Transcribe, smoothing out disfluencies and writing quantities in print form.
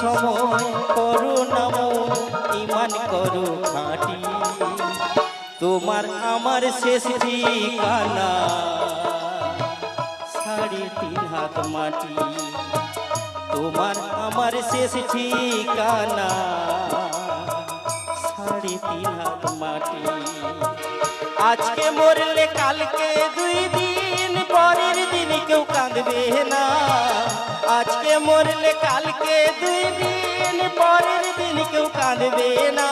সময় করো নামো ইমান করো খাঁটি। তোমার আমার শেষ ঠিকানা 3.5 হাত মাটি। তোমার আমার শেষ ঠিকানা 3.5 হাত মাটি। আজকে মরলে কালকে 2 দিন, পরের দিন কেউ কাঁদবে না। আজকে মরলে কালকে 2 দিন, পরের দিন কেউ কাঁদবে না।